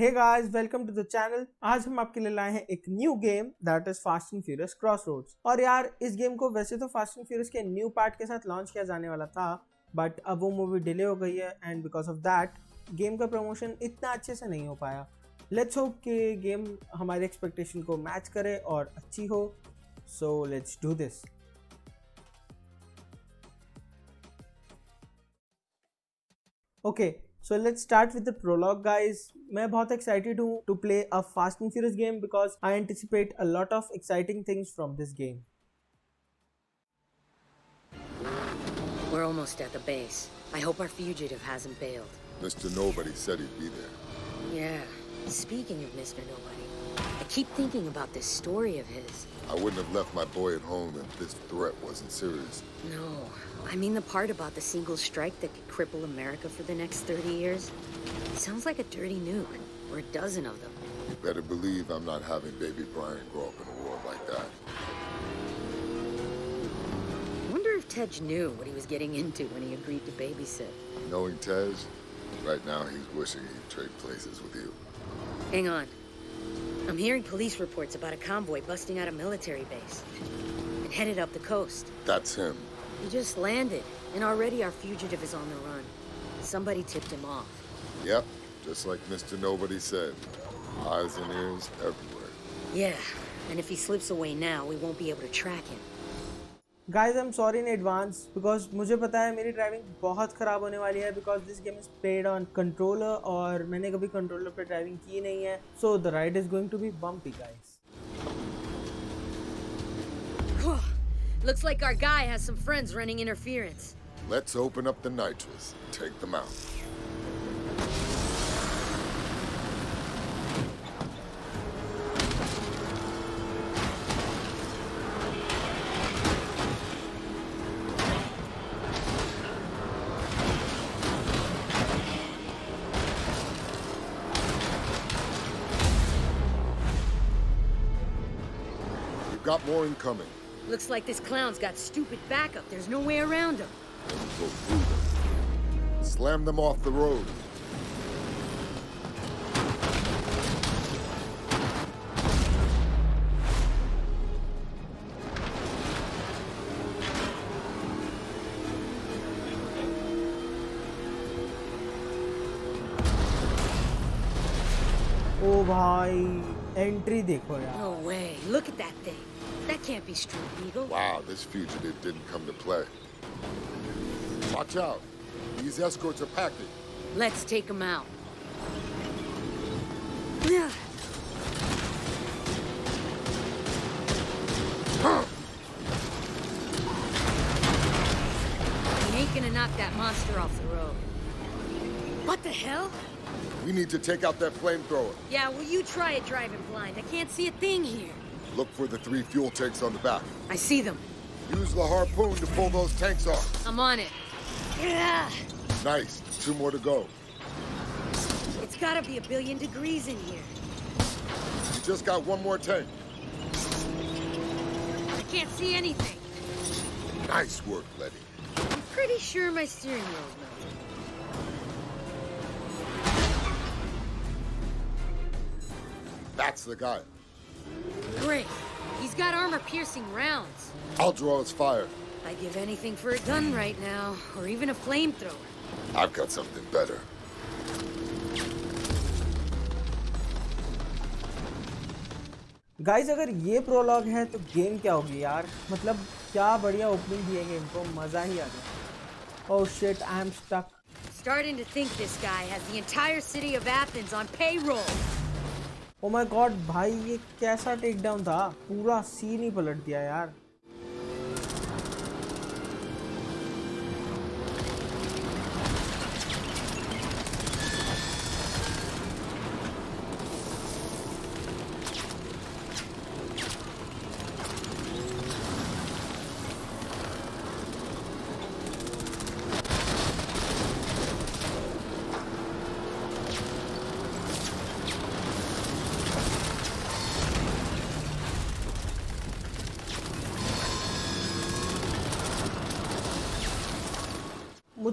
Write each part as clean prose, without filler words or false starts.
Hey guys, welcome to the channel। आज हम आपके लिए लाए हैं एक new game that is fast and furious crossroads. और यार इस गेम को वैसे तो फास्ट एंड फ्यूरियस के न्यू पार्ट के साथ लॉन्च किया जाने वाला था, बट अब वो मूवी डिले हो गई है and because of that game का प्रमोशन इतना अच्छे से नहीं हो पाया। लेट्स होप कि गेम हमारी एक्सपेक्टेशन को मैच करे और अच्छी हो। So let's do this. Okay, so let's start with the prologue guys। मैं बहुत excited हूँ to play a Fast and Furious game because I anticipate a lot of exciting things from this game। We're almost at the base. I hope our fugitive hasn't bailed. Mr. Nobody said he'd be there. Yeah, speaking of Mr. Nobody, I keep thinking about this story of his. I wouldn't have left my boy at home if this threat wasn't serious. No, I mean the part about the single strike that could cripple America for the next 30 years. Sounds like a dirty nuke, or a dozen of them. You better believe I'm not having baby Brian grow up in a world like that. I wonder if Tej knew what he was getting into when he agreed to babysit. Knowing Tej, right now he's wishing he'd trade places with you. Hang on. I'm hearing police reports about a convoy busting out a military base. It headed up the coast. That's him. He just landed, and already our fugitive is on the run. Somebody tipped him off. Yep, just like Mr. Nobody said. Eyes and ears everywhere. Yeah, and if he slips away now, we won't be able to track him. Guys, I'm sorry in advance because मुझे पता है मेरी driving बहुत ख़राब होने वाली है because this game is played on controller और मैंने कभी कंट्रोलर पे ड्राइविंग की नहीं है। So the ride is going to be bumpy guys। Looks like our guy has some friends running interference. Let's open up the nitrous. Take them out. We've got more incoming. Looks like this clown's got stupid backup. There's no way around him. Go through them. Slam them off the road. ओ भाई entry देखो यार। No way. Look at that thing. That can't be Street Eagle. Wow, this fugitive didn't come to play. Watch out. These escorts are packing. Let's take him out. He ain't gonna knock that monster off the road. What the hell? We need to take out that flamethrower. Yeah, well, you try it driving blind. I can't see a thing here. Look for the 3 fuel tanks on the back. I see them. Use the harpoon to pull those tanks off. I'm on it. Yeah. Nice. 2 more to go. It's gotta be a billion degrees in here. You just got 1 more tank. I can't see anything. Nice work, Letty. I'm pretty sure my steering wheel's melted. That's the guy. Great. He's got armor-piercing rounds. I'll draw his fire. I'd give anything for a gun right now, or even a flamethrower. I've got something better. Guys अगर ये prologue है तो game क्या होगी यार। मतलब क्या बढ़िया ओपनिंग दी है गेम को, मज़ा ही आ गया। Oh shit, I am stuck. Starting to think this guy has the entire city of Athens on payroll. Oh my God भाई, ये कैसा टेक डाउन था, पूरा सीन ही पलट दिया यार।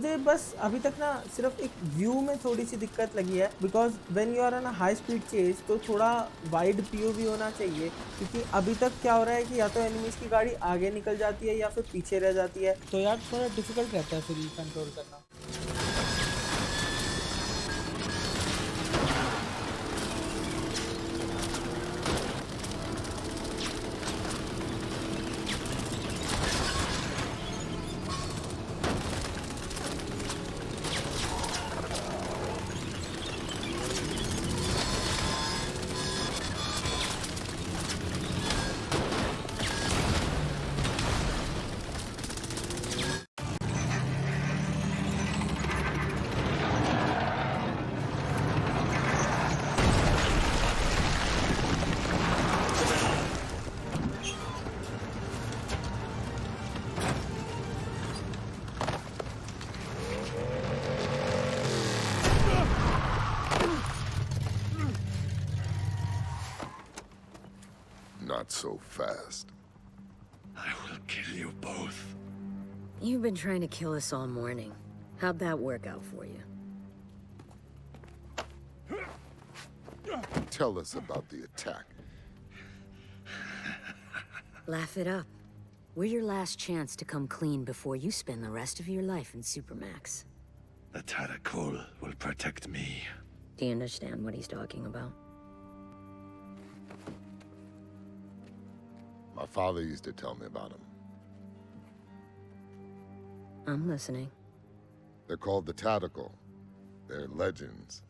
मुझे बस अभी तक ना सिर्फ एक व्यू में थोड़ी सी दिक्कत लगी है, because when you are on a high speed chase तो थोड़ा वाइड पीओवी होना चाहिए, क्योंकि अभी तक क्या हो रहा है कि या तो एनिमीज की गाड़ी आगे निकल जाती है या फिर पीछे रह जाती है, तो यार थोड़ा डिफिकल्ट रहता है फिर ये कंट्रोल करना। Not so fast. I will kill you both. You've been trying to kill us all morning. How'd that work out for you? Tell us about the attack. Laugh it up. We're your last chance to come clean before you spend the rest of your life in Supermax. The Tadakol will protect me. Do you understand what he's talking about? My father used to tell me about him. I'm listening. They're called the Tactical. They're legends.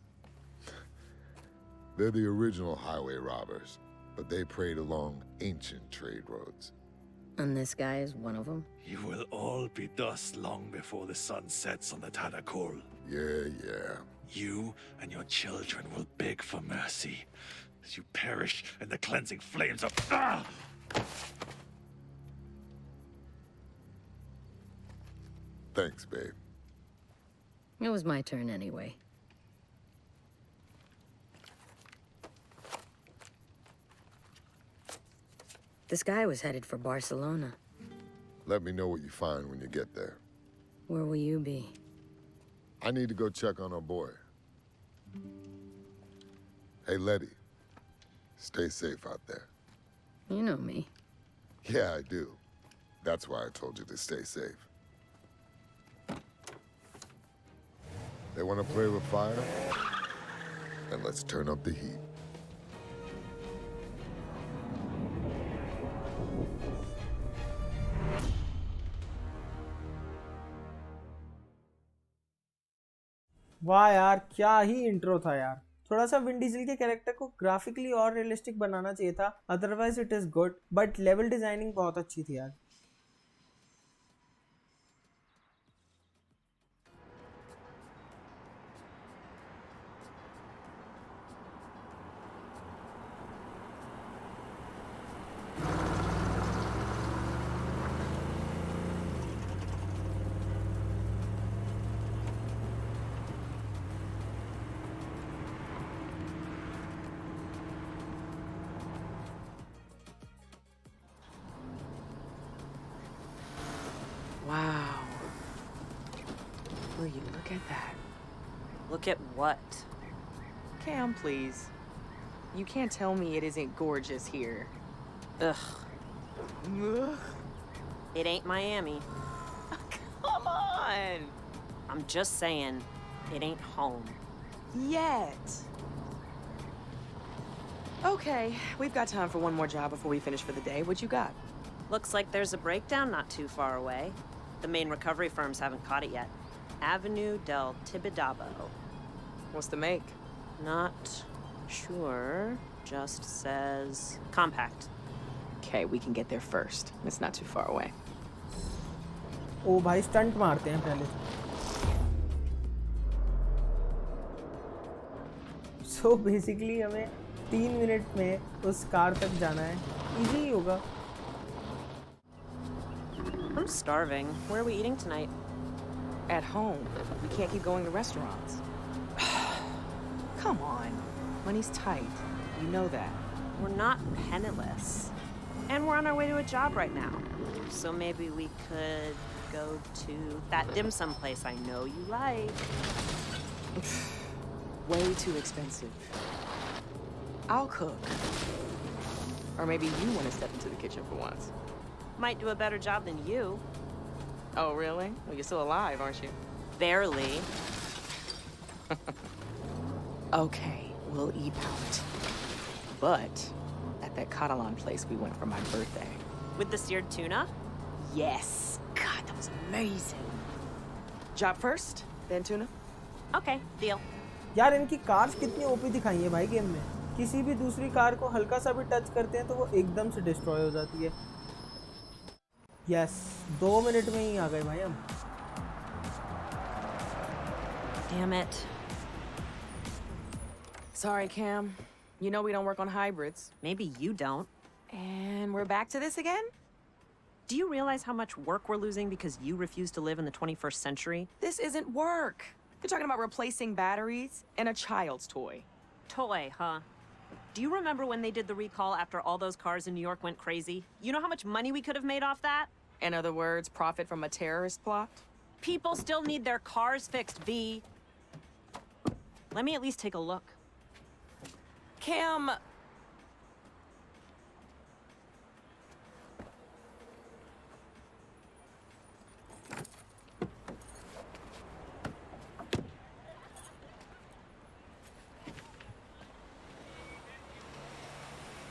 They're the original highway robbers, but they preyed along ancient trade roads. And this guy is one of them? You will all be dust long before the sun sets on the Tadakol. Yeah. You and your children will beg for mercy as you perish in the cleansing flames of... Ah! Thanks, babe. It was my turn anyway. This guy was headed for Barcelona. Let me know what you find when you get there. Where will you be? I need to go check on our boy. Hey, Letty. Stay safe out there. You know me. Yeah, I do. That's why I told you to stay safe. They want to play with fire? Then let's turn up the heat. वाह यार, क्या ही intro था यार। थोड़ा सा Vin Diesel के character को graphically और रियलिस्टिक बनाना चाहिए था, otherwise it is good, but level designing बहुत अच्छी थी यार। Wow. Will you look at that? Look at what? Cam, please. You can't tell me it isn't gorgeous here. Ugh, Ugh. it ain't Miami. Come on! I'm just saying, it ain't home. Yet. Okay, we've got time for one more job before we finish for the day. What you got? Looks like there's a breakdown not too far away. The main recovery firms haven't caught it yet. Avenue del Tibidabo. What's the make? Not sure. Just says compact. Okay, we can get there first. It's not too far away. ओ भाई stunt मारते हैं पहले। So basically हमें 3 minute में उस car तक जाना है, इजी ही होगा। I'm starving. Where are we eating tonight? At home. We can't keep going to restaurants. Come on. Money's tight. You know that. We're not penniless. And we're on our way to a job right now. So maybe we could go to that dim sum place I know you like. Way too expensive. I'll cook. Or maybe you want to step into the kitchen for once. Might do a better job than you. Oh, really? Well, you're still alive, aren't you? Barely. Okay, we'll eat out. But at that Catalan place we went for my birthday. With the seared tuna? Yes. God, that was amazing. Job first, then tuna? Okay, deal. यार इनकी cars कितनी OP दिखाई है भाई game में। किसी भी दूसरी कार को हल्का सा भी टच करते हैं तो वो एकदम से डिस्ट्रॉय हो जाती है। यस 2 मिनट में ही आ गए भाई हम। Damn it. Sorry, Cam. You know we don't work on hybrids. Maybe you don't. And we're back to this again? Do you realize how much work we're losing because you refuse to live in the 21st century? This isn't work. You're talking about replacing batteries and a child's toy. Toy, huh? Do you remember when they did the recall after all those cars in New York went crazy? You know how much money we could have made off that? In other words, profit from a terrorist plot? People still need their cars fixed, V. Let me at least take a look. Cam...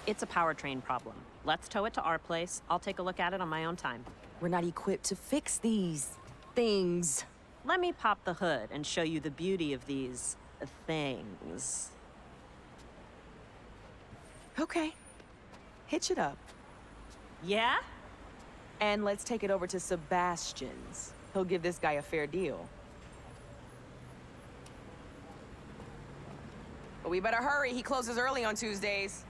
It's a powertrain problem. Let's tow it to our place. I'll take a look at it on my own time. We're not equipped to fix these things. Let me pop the hood and show you the beauty of these things. Okay. Hitch it up. Yeah? And let's take it over to Sebastian's. He'll give this guy a fair deal. But we better hurry. He closes early on Tuesdays.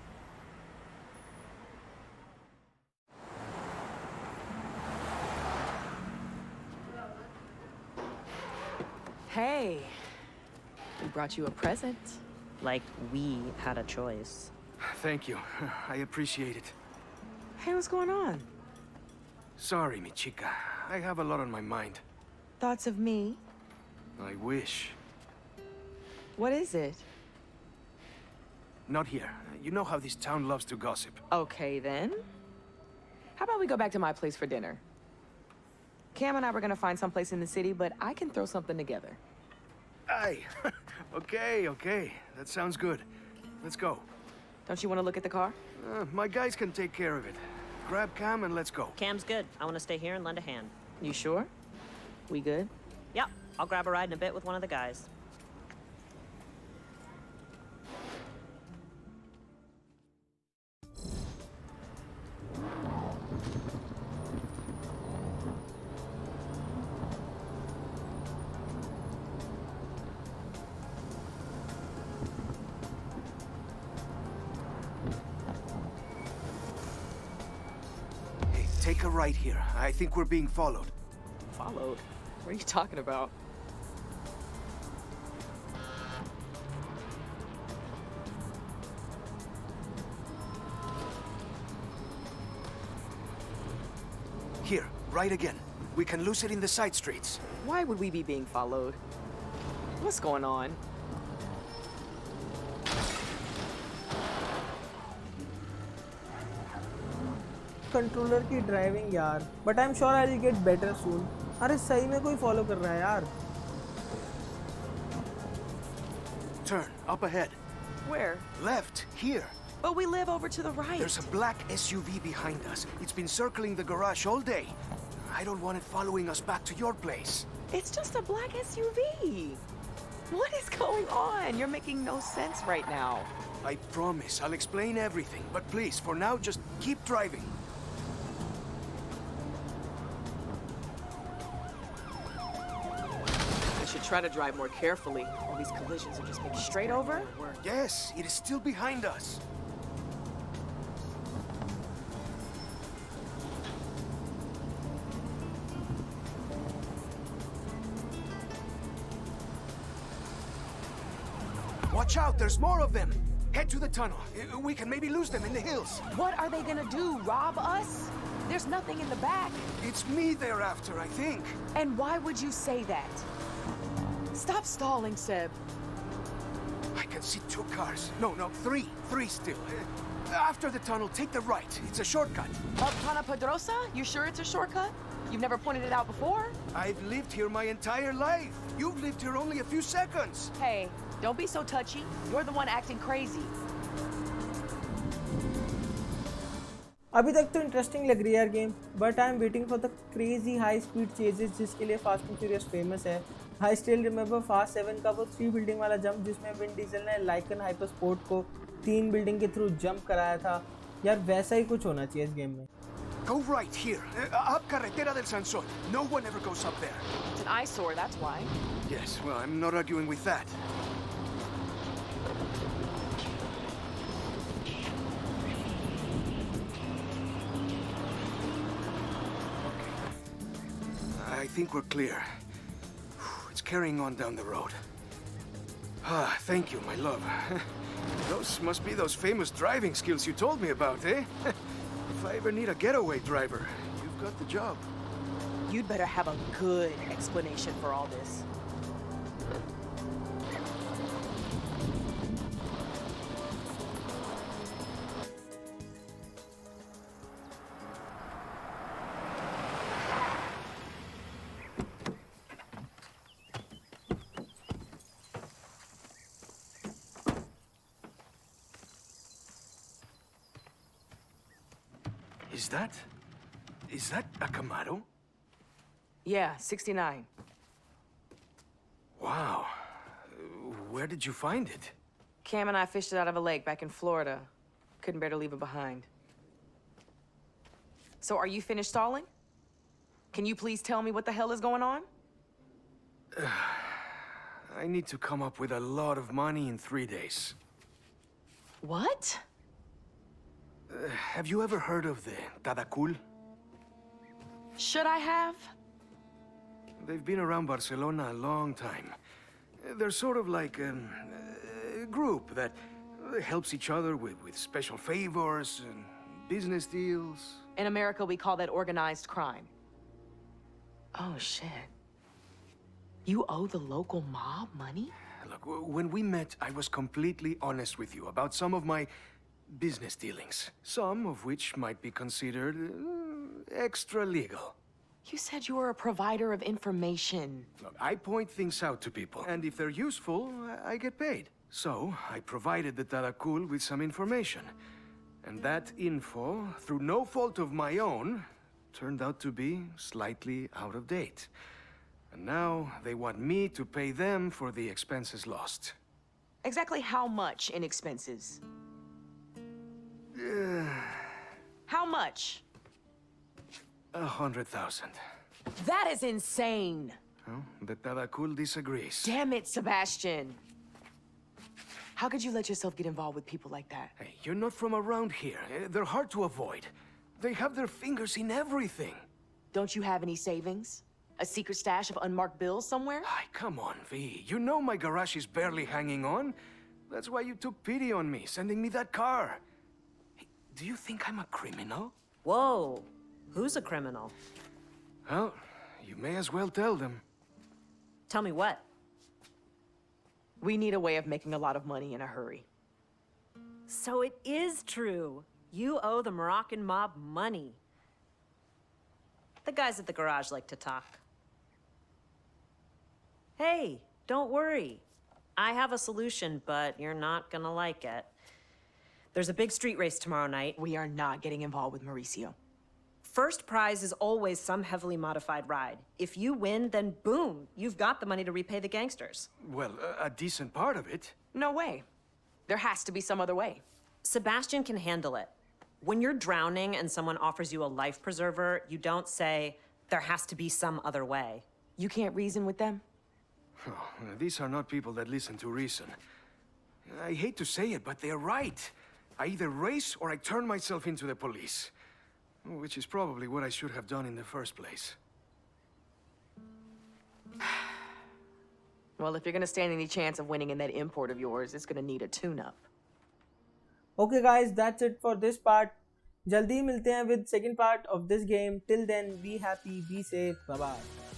Hey, we brought you a present. Like we had a choice. Thank you. I appreciate it. Hey, what's going on? Sorry, mi chica. I have a lot on my mind. Thoughts of me? I wish. What is it? Not here. You know how this town loves to gossip. Okay, then. How about we go back to my place for dinner? Cam and I were gonna find someplace in the city, but I can throw something together. Aye. Okay. That sounds good. Let's go. Don't you want to look at the car? My guys can take care of it. Grab Cam and let's go. Cam's good. I want to stay here and lend a hand. You sure? We good? Yep, I'll grab a ride in a bit with one of the guys. Hey, take a right here. I think we're being followed. Followed? What are you talking about? Here, right again. We can lose it in the side streets. Why would we be being followed? What's going on? Controller की driving यार, but I am sure I will get better soon. अरे सही में कोई follow कर रहा है यार। Turn, up ahead. Where? Left, here. But we live over to the right. There's a black SUV behind us. It's been circling the garage all day. I don't want it following us back to your place. It's just a black SUV. What is going on? You're making no sense right now. I promise I'll explain everything, but please, for now, just keep driving. I should try to drive more carefully. All these collisions are just making straight over. Yes, it is still behind us. Watch out, there's more of them. Head to the tunnel. We can maybe lose them in the hills. What are they gonna do? Rob us? There's nothing in the back. It's me they're after, I think. And why would you say that? Stop stalling, Seb. I can see 2 cars. No, 3. 3 still. After the tunnel, take the right. It's a shortcut. Up Pana Pedrosa? You sure it's a shortcut? You've never pointed it out before? I've lived here my entire life. You've lived here only a few seconds. Hey, don't be so touchy. You're the one acting crazy. अभी तक तो interesting लग रही है यार game, but I am waiting for the crazy high speed ceases जिसके लिए fast and furious famous है। आई स्टिल रिमेंबर फास्ट 7 का वो 3 बिल्डिंग वाला जंप जिसमें विन डीजल ने लाइकन हाइपर स्पोर्ट को 3 बिल्डिंग के थ्रू जंप कराया था। यार वैसा ही कुछ होना चाहिए इस गेम में। Go right here. Up Carretera del Sansón. No one ever goes up there. It's an eyesore, that's why. Yes, well, I'm not arguing with that. I think we're clear. It's carrying on down the road. Ah, thank you, my love. Those must be those famous driving skills you told me about, eh? If I ever need a getaway driver, you've got the job. You'd better have a good explanation for all this. Is that a Camaro? Yeah, 69. Wow. Where did you find it? Cam and I fished it out of a lake back in Florida. Couldn't bear to leave it behind. So are you finished stalling? Can you please tell me what the hell is going on? I need to come up with a lot of money in 3 days. What? Have you ever heard of the Tadakul? Should I have? They've been around Barcelona a long time. They're sort of like a group that helps each other with special favors and business deals. In America, we call that organized crime. Oh, shit. You owe the local mob money? Look, when we met, I was completely honest with you about some of my business dealings. Some of which might be considered extra legal. You said you were a provider of information. Look, I point things out to people, and if they're useful, I get paid. So, I provided the Tadakul with some information. And that info, through no fault of my own, turned out to be slightly out of date. And now they want me to pay them for the expenses lost. Exactly how much in expenses? How much? 100,000. That is insane! Well, the Tadakul disagrees. Damn it, Sebastian! How could you let yourself get involved with people like that? Hey, you're not from around here. They're hard to avoid. They have their fingers in everything. Don't you have any savings? A secret stash of unmarked bills somewhere? Ay, come on, V. You know my garage is barely hanging on. That's why you took pity on me, sending me that car. Hey, do you think I'm a criminal? Whoa. Who's a criminal? Well, you may as well tell them. Tell me what? We need a way of making a lot of money in a hurry. So it is true. You owe the Moroccan mob money. The guys at the garage like to talk. Hey, don't worry. I have a solution, but you're not gonna like it. There's a big street race tomorrow night. We are not getting involved with Mauricio. First prize is always some heavily modified ride. If you win, then boom, you've got the money to repay the gangsters. Well, a decent part of it. No way. There has to be some other way. Sebastian can handle it. When you're drowning and someone offers you a life preserver, you don't say, there has to be some other way. You can't reason with them? Oh, these are not people that listen to reason. I hate to say it, but they're right. I either race or I turn myself into the police. Which is probably what I should have done in the first place. Well, if you're gonna stand any chance of winning in that import of yours, it's gonna need a tune-up. Okay guys, that's it for this part. जल्दी ही मिलते हैं with second part of this game. Till then be happy, be safe, bye bye.